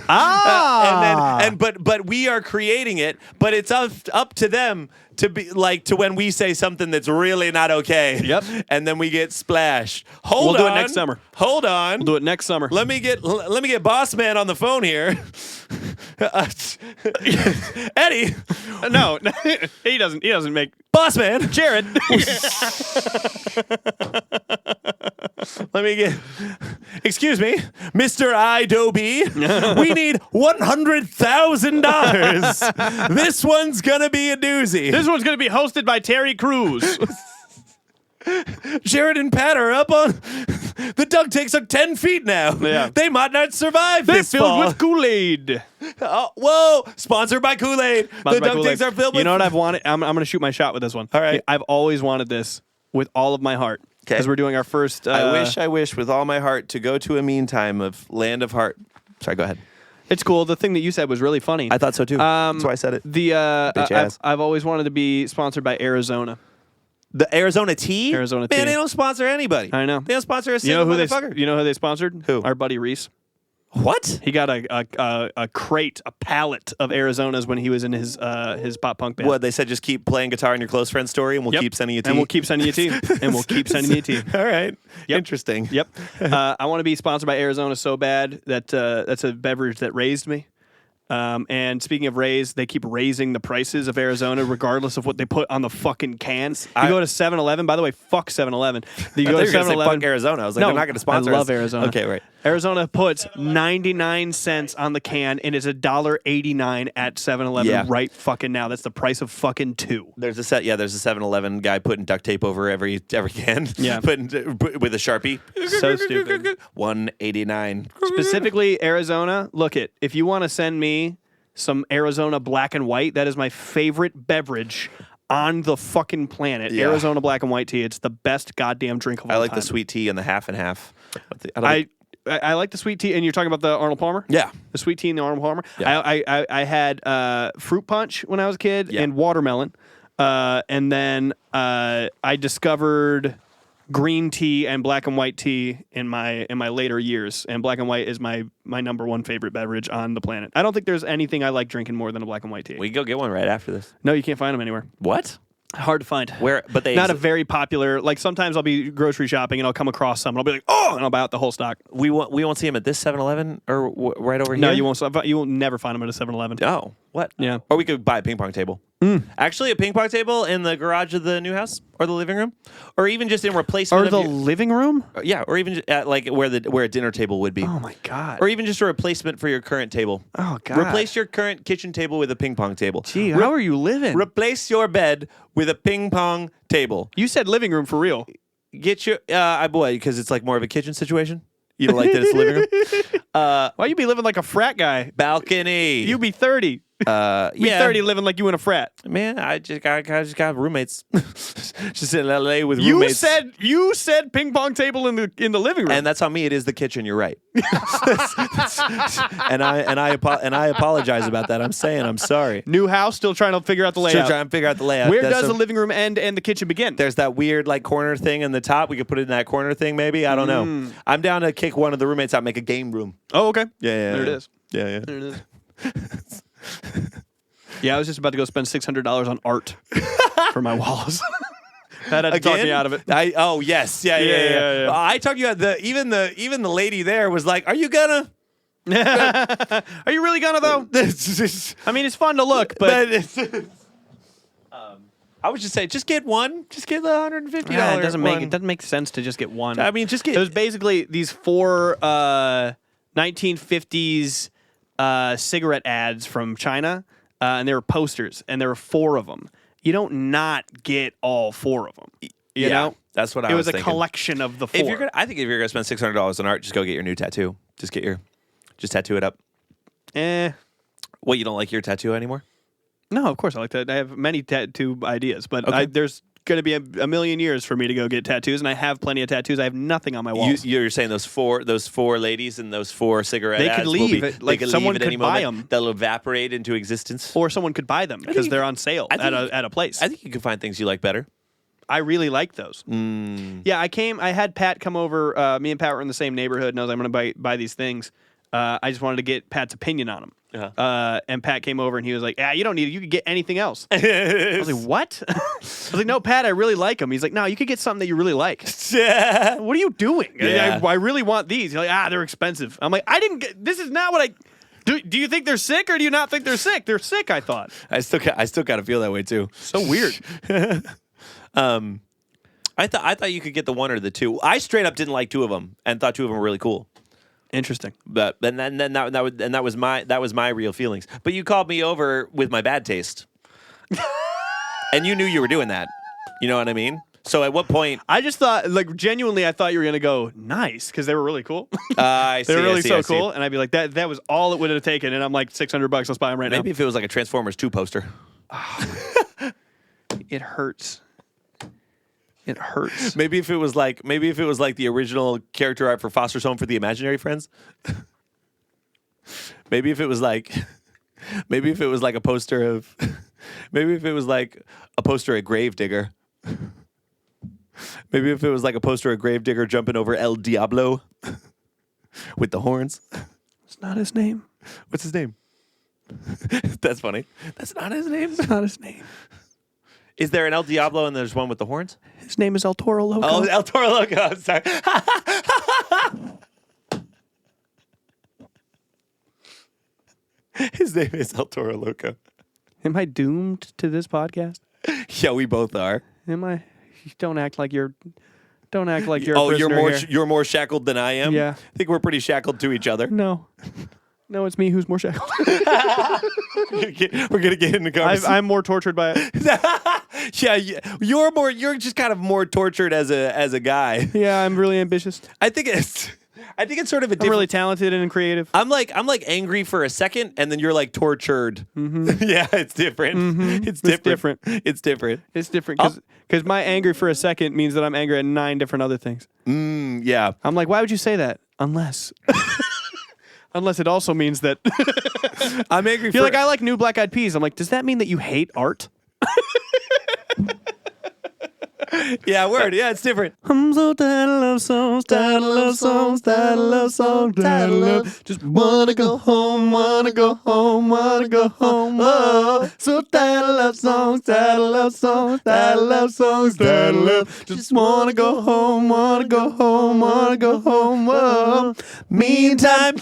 Ah. But we are creating it. But it's up to them to be like to when we say something that's really not okay. Yep. And then we get splashed. Hold We'll on. do it next summer. Hold on. We'll do it next summer. Let me get Boss Man on the phone here. Eddie, No, he doesn't make Boss Man, Jared. let me get. Excuse me, Mr. Idobe. We need $100,000. This one's gonna be a doozy. This one's gonna be hosted by Terry Crews. Jared and Pat are up on. The dunk takes up 10 feet now. Yeah. They might not survive They're this filled fall. with Kool-Aid. Oh, whoa! Sponsored by Kool-Aid. The dunk takes are filled with. You know what I've wanted? I'm going to shoot my shot with this one. All right. I've always wanted this with all of my heart. 'Kay. Because we're doing our first. I wish with all my heart to go to a meantime of land of heart. Sorry, go ahead. It's cool. The thing that you said was really funny. I thought so too. That's why I said it. Bitch ass. I've always wanted to be sponsored by Arizona. The Arizona tea? Arizona Man, tea. they don't sponsor anybody. I know. They don't sponsor a You single know who motherfucker. they? You know who they sponsored? Who? Our buddy Reese. What? He got a crate, a pallet of Arizonas when he was in his pop punk band. What, they said just keep playing guitar in your close friend story and we'll Yep. keep sending you tea? And we'll keep sending you tea. And we'll keep sending you tea. All right. Yep. Interesting. Yep. I want to be sponsored by Arizona so bad that that's a beverage that raised me. And speaking of raise, they keep raising the prices of Arizona regardless of what they put on the fucking cans. You go to 7-Eleven. By the way, fuck 7-Eleven. You I go thought to you were gonna say 7-Eleven. fuck Arizona. I was like, No, they're not going to sponsor I love us. Arizona. Okay, right. Arizona puts 99 cents on the can, and it's $1.89 at 7-Eleven Yeah. right fucking now. That's the price of fucking 2. There's a 7-Eleven guy putting duct tape over every can. Yeah. With a Sharpie. So stupid. $1.89. Specifically, Arizona. Look it. If you want to send me some Arizona black and white, that is my favorite beverage on the fucking planet. Yeah. Arizona black and white tea. It's the best goddamn drink of all I like time. the sweet tea and the half and half. I like the sweet tea, and you're talking about the Arnold Palmer? Yeah. The sweet tea and the Arnold Palmer. Yeah. I had fruit punch when I was a kid Yeah. and watermelon. And then I discovered green tea and black and white tea in my later years. And black and white is my number one favorite beverage on the planet. I don't think there's anything I like drinking more than a black and white tea. We can go get one right after this. No, you can't find them anywhere. What? Hard to find. Where? But they Not a very popular. Like sometimes I'll be grocery shopping and I'll come across some and I'll be like, oh, and I'll buy out the whole stock. we won't see him at this 7-Eleven or right over here. No, you won't. You will never find them at a 7-Eleven. Oh, What? Yeah. Or we could buy a ping pong table. Actually, a ping pong table in the garage of the new house or the living room, or even just in replacement Or of the your- living room? yeah, or even at like where a dinner table would be. Oh my god. Or even just a replacement for your current table. Oh god. Replace your current kitchen table with a ping pong table. Gee, how are you living? Replace your bed with a ping pong table. You said living room for real. Get your boy, because it's like more of a kitchen situation. You don't like that it's a living room. Why you be living like a frat guy? Balcony. You be 30. Be 30 living like you in a frat. Man, I just got roommates. Just in LA with roommates. You said ping pong table in the living room. And that's on me. It is the kitchen. You're right. and I apologize about that. I'm saying I'm sorry. New house, still trying to figure out the layout. Still trying to figure out the layout. Where That's does the living room end and the kitchen begin? There's that weird like corner thing in the top. We could put it in that corner thing. Maybe I don't know. I'm down to kick one of the roommates out, and make a game room. Oh, okay. Yeah. There it is. Yeah. There it is. Yeah, I was just about to go spend $600 on art for my walls. That had to talk me out of it. Yes. Yeah. I talked you out. Even the lady there was like, "Are you gonna? Are you really gonna though? I mean, it's fun to look, but I would just say, just get one. Just get the $150. it doesn't make sense to just get one. I mean, just get. It was basically these 4 1950s cigarette ads from China, and they were posters, and there were 4 of them. You don't not get all 4 of them. You know? That's what I It was was a thinking. collection of the 4. I think if you're gonna spend $600 on art, just go get your new tattoo. Just tattoo it up. What, you don't like your tattoo anymore? No, of course I like that. I have many tattoo ideas, but Okay. there's going to be a million years for me to go get tattoos, and I have plenty of tattoos. I have nothing on my walls. You're saying those four ladies and those 4 cigarette They ads could will leave. be, Like, they could someone leave at any could buy moment. 'em. They'll evaporate into existence. Or someone could buy them because you- they're on sale I think at a place. I think you can find things you like better. I really like those. Yeah, I had Pat come over. Me and Pat were in the same neighborhood, and I was like, I'm going to buy these things. I just wanted to get Pat's opinion on them. Uh-huh. And Pat came over, and he was like, you don't need it. You could get anything else. I was like, what? I was like, no, Pat, I really like them. He's like, no, you could get something that you really like. What are you doing? Yeah. I really want these. You're like, they're expensive. I'm like, this is not what I... Do you think they're sick, or do you not think they're sick? They're sick, I thought. I still kind of feel that way too. So weird. I thought you could get the 1 or the 2. I straight up didn't like 2 of them and thought 2 of them were really cool. Interesting. But and then that was my real feelings. But you called me over with my bad taste, and you knew you were doing that. You know what I mean? So at what point? I just thought, like, genuinely, I thought you were gonna go nice because they were really cool. I see, They were really I see, so I see. cool, and I'd be like, that was all it would have taken, and I'm like, $600. Let's buy them right Maybe if it was like a Transformers 2 poster. now. It hurts. It hurts. Maybe if it was like the original character art for Foster's Home for the Imaginary Friends. Maybe if it was like a poster of maybe if it was like a poster of Gravedigger. Maybe if it was like a poster of Gravedigger jumping over El Diablo with the horns. It's not his name. What's his name? That's funny. That's not his name. It's not his name. Is there an El Diablo and there's one with the horns? His name is El Toro Loco. Oh, El Toro Loco. I'm sorry. His name is El Toro Loco. Am I doomed to this podcast? Yeah, we both are. Am I? Don't act like you're. Don't act like you're. Oh, a you're prisoner more here. you're more shackled than I am. Yeah. I think we're pretty shackled to each other. No. No, it's me who's more shackled. We're gonna get into conversation. I'm more tortured by it. Yeah, you're just kind of more tortured as a guy. Yeah, I'm really ambitious. I think it's sort of a I'm different. really talented and creative. I'm like angry for a second, and then you're like tortured. Mm-hmm. Yeah, it's different. Mm-hmm. It's different. It's different. It's different because my anger for a second means that I'm angry at 9 different other things. Yeah. I'm like, why would you say that? Unless it also means that I'm angry. you're like, I like New Black Eyed Peas. I'm like, does that mean that you hate art? Yeah, word. Yeah, it's different. I'm so tired of love songs, tired of love songs, tired of love songs, tired of love. Just wanna go home, wanna go home, wanna go home. Oh, so tired of love songs, tired of love songs, tired of love songs, tired of love. Just wanna go home, wanna go home, wanna go home. Oh, meantime.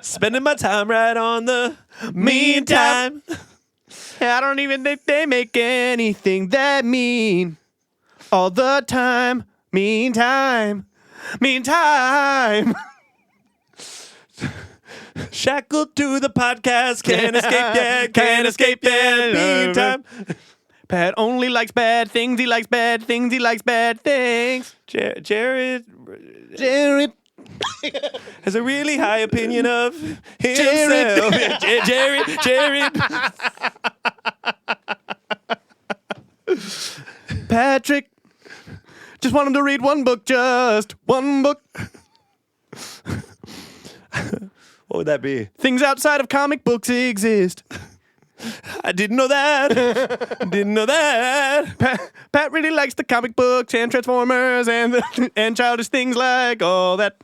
Spending my time right on the meantime. I don't even think they make anything that mean. All the time. Meantime. Shackled to the podcast, can't escape yet, meantime. Pat only likes bad things. He likes bad things. He likes bad things. Jared Jared. has a really high opinion of himself. Jared. Patrick. Just want him to read one book. Just one book. What would that be? Things outside of comic books exist. I didn't know that. Pat really likes the comic books and Transformers and childish things like all that.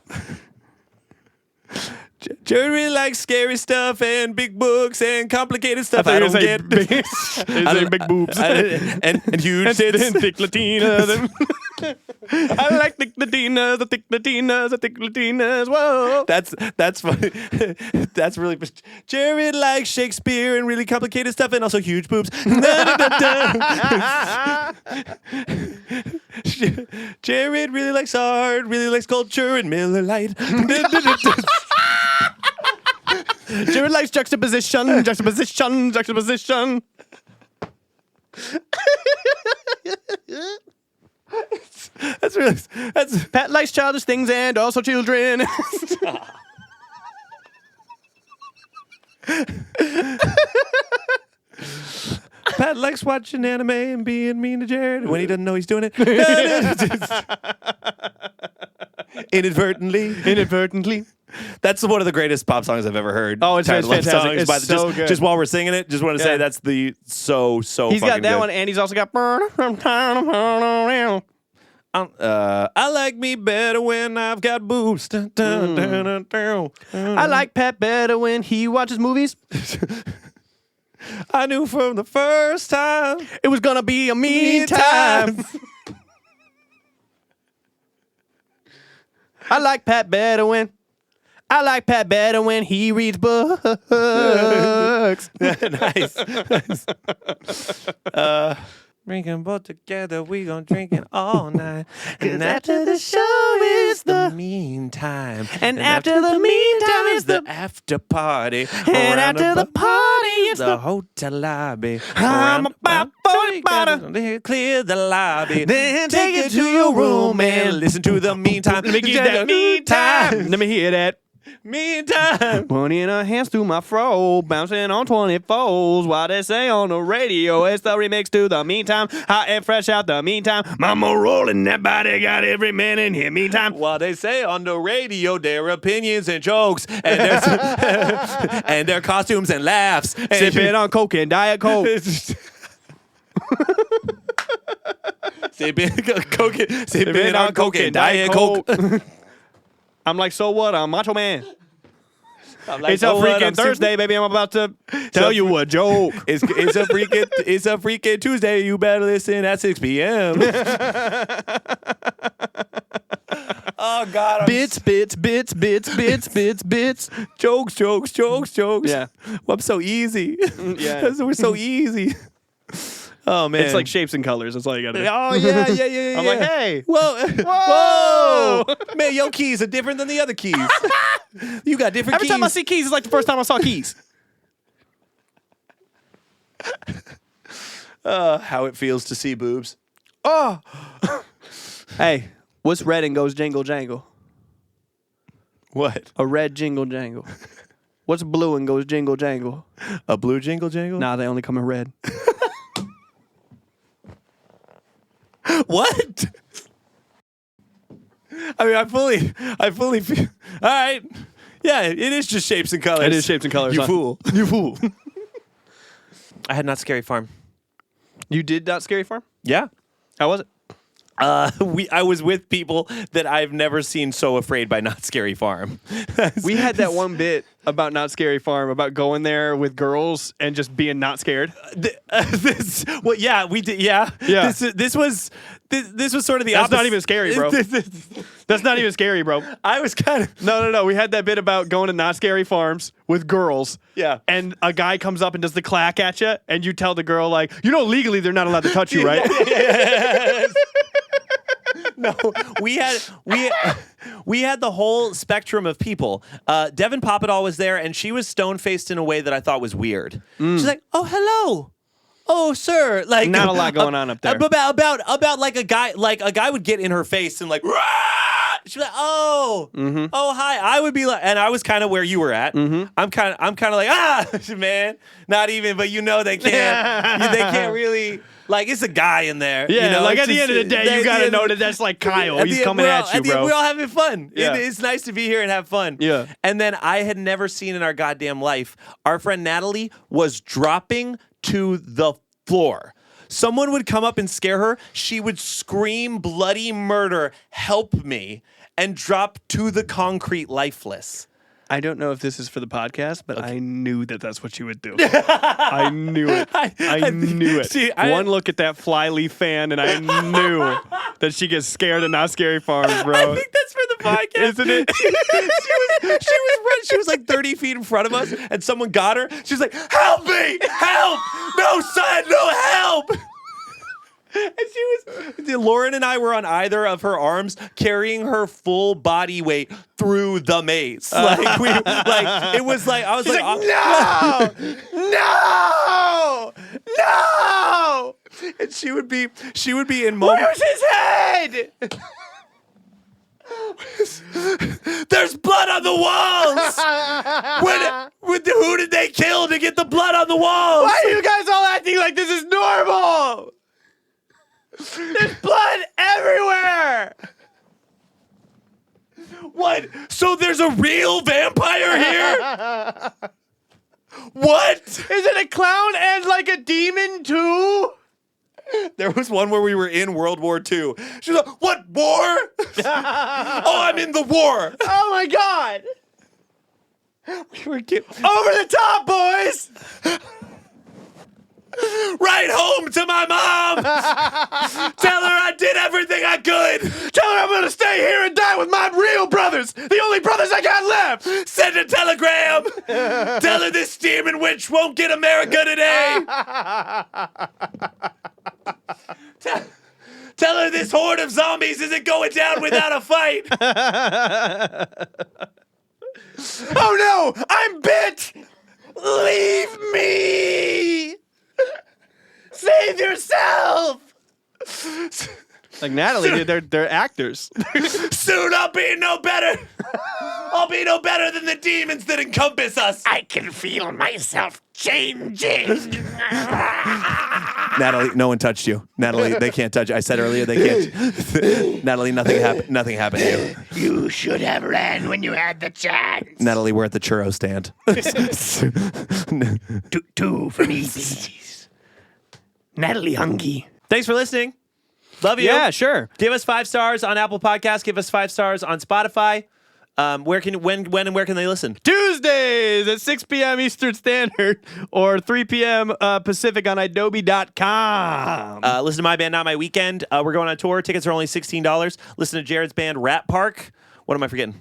Jared really likes scary stuff and big books and complicated stuff. I don't get big boobs and huge tits and thick Latinas. I like thick Latinas, the thick Latinas. Whoa, that's funny. That's really. Jared likes Shakespeare and really complicated stuff and also huge boobs. Jared really likes art, really likes culture and Miller Lite. Jared likes juxtaposition. That's Pat likes childish things and also children. Pat likes watching anime and being mean to Jared when he doesn't know he's doing it. Inadvertently. That's one of the greatest pop songs I've ever heard. Oh, it's Tired fantastic. Love Songs It's so good. Just while we're singing it, just want to say that's the so He's fucking got that good. one, and he's also got. I like me better when I've got boobs. I like Pat better when he watches movies. I knew from the first time It was gonna be a mean time. I like Pat better when he reads books. nice. Bring them both together, we gon' drink it all night. And after the show is the meantime. And after the meantime is the after party. And after the party is the hotel lobby. I'm about 40 bottom. Clear the lobby. Then take it to your room and listen to the meantime. Let me get that meantime. Let me hear that. Meantime. Putting her hands through my fro, bouncing on 24s. While they say on the radio, it's the remix to the meantime. Hot and fresh out the meantime. Mama rolling that body, got every man in here. Meantime. While they say on the radio their opinions and jokes and their and their costumes and laughs. And Sipping on Coke and Diet Coke. Sipping on Coke and Diet Coke. I'm like, so what? I'm Macho Man. Like, It's a freaking Thursday, baby. I'm about to tell you a joke. It's a freaking Tuesday. You better listen at 6 p.m. Oh God! Bits. Jokes. Yeah. Well, I'm so easy. Yeah. We're so easy. Oh man, It's like shapes and colors. That's all you gotta do. Oh yeah. I'm like, hey. Whoa! Man, your keys are different than the other keys. You got different Every keys. time I see keys, it's like the first time I saw keys. How it feels to see boobs. Oh. Hey, what's red and goes jingle jangle? What? A red jingle jangle. What's blue and goes jingle jangle? A blue jingle jangle? Nah, they only come in red. What? I mean, I fully feel. All right. Yeah, it is just shapes and colors. It is shapes and colors. You huh? fool. You fool. I had Not Scary Farm. You did Not Scary Farm? Yeah. How was it? I was with people that I've never seen so afraid by Not Scary Farm. We had that one bit about Not Scary Farm about going there with girls and just being not scared. We did. Yeah. This was sort of the That's opposite. not even scary, bro. That's not even scary, bro. I was kind of No. We had that bit about going to Not Scary Farms with girls. Yeah. And a guy comes up and does the clack at you, and you tell the girl, like, legally they're not allowed to touch you, right? No, we had the whole spectrum of people. Devin Papadal was there, and she was stone-faced in a way that I thought was weird. She's like, "Oh, hello, oh, sir." Like, Not a lot going on up there. About like a guy would get in her face and like, "Rah!" She'd be like, "Oh, oh, hi." I would be like, and I was kind of where you were at. I'm kind of like, man, not even, but they can't, they can't really. Like, it's a guy in there. Yeah, like at the end of the day, you got to know that that's like Kyle. He's coming at you, bro. We're all having fun. Yeah. It's nice to be here and have fun. Yeah. And then I had never seen in our goddamn life, our friend Natalie was dropping to the floor. Someone would come up and scare her. She would scream bloody murder, help me, and drop to the concrete lifeless. I don't know if this is for the podcast, but I knew that that's what you would do. I knew it. I knew it. See, One look at that flyleaf fan, and I knew that she gets scared of Not Scary Farms, bro. I think that's for the podcast. Isn't it? She was like 30 feet in front of us, and someone got her. She was like, "Help me! Help! No, son, no help!" And Lauren and I were on either of her arms, carrying her full body weight through the maze. It was like I was like, no. And she would be in moments. Where's his head? There's blood on the walls. Who did they kill to get the blood on the walls? Why are you guys all acting like this is normal? There's blood everywhere. What? So there's a real vampire here? What? Is it a clown and like a demon too? There was one where we were in World War II. She was like, "What, war?" "Oh, I'm in the war." Oh my God. We were getting Over the top, boys. right home to my mom. Tell her I did everything I could. Tell her I'm going to stay here and die with my real brothers. The only brothers I got left. Send a telegram. Tell her this demon witch won't get America today. Tell her this horde of zombies isn't going down without a fight. Oh no, I'm bit. Leave me. Save yourself. Like Natalie, they're actors. Soon I'll be no better. I'll be no better than the demons that encompass us. I can feel myself changing. Natalie, no one touched you. Natalie, they can't touch you. I said earlier they can't. Natalie, nothing happened to you. You should have ran when you had the chance. Natalie, we're at the churro stand. Two for me, please. Natalie Hunky. Thanks for listening. Love you. Yeah, sure. Give us 5 stars on Apple Podcasts. Give us 5 stars on Spotify. When and where can they listen? Tuesdays at 6 p.m. Eastern Standard or 3 p.m. Pacific on Adobe.com. Listen to my band, Not My Weekend. We're going on tour. Tickets are only $16. Listen to Jared's band, Rat Park. What am I forgetting?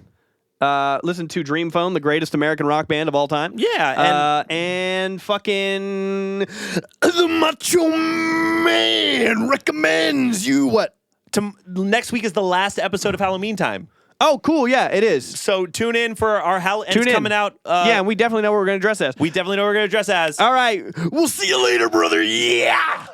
Listen to Dream Phone, the greatest American rock band of all time. Yeah. And fucking The Macho Man recommends you what? Next week is the last episode of Halloween Time. oh, cool. Yeah, it is. So tune in for our Halloween. Tune in. Coming out. Yeah, and we definitely know what we're going to dress as. We definitely know what we're going to dress as. All right. We'll see you later, brother. Yeah.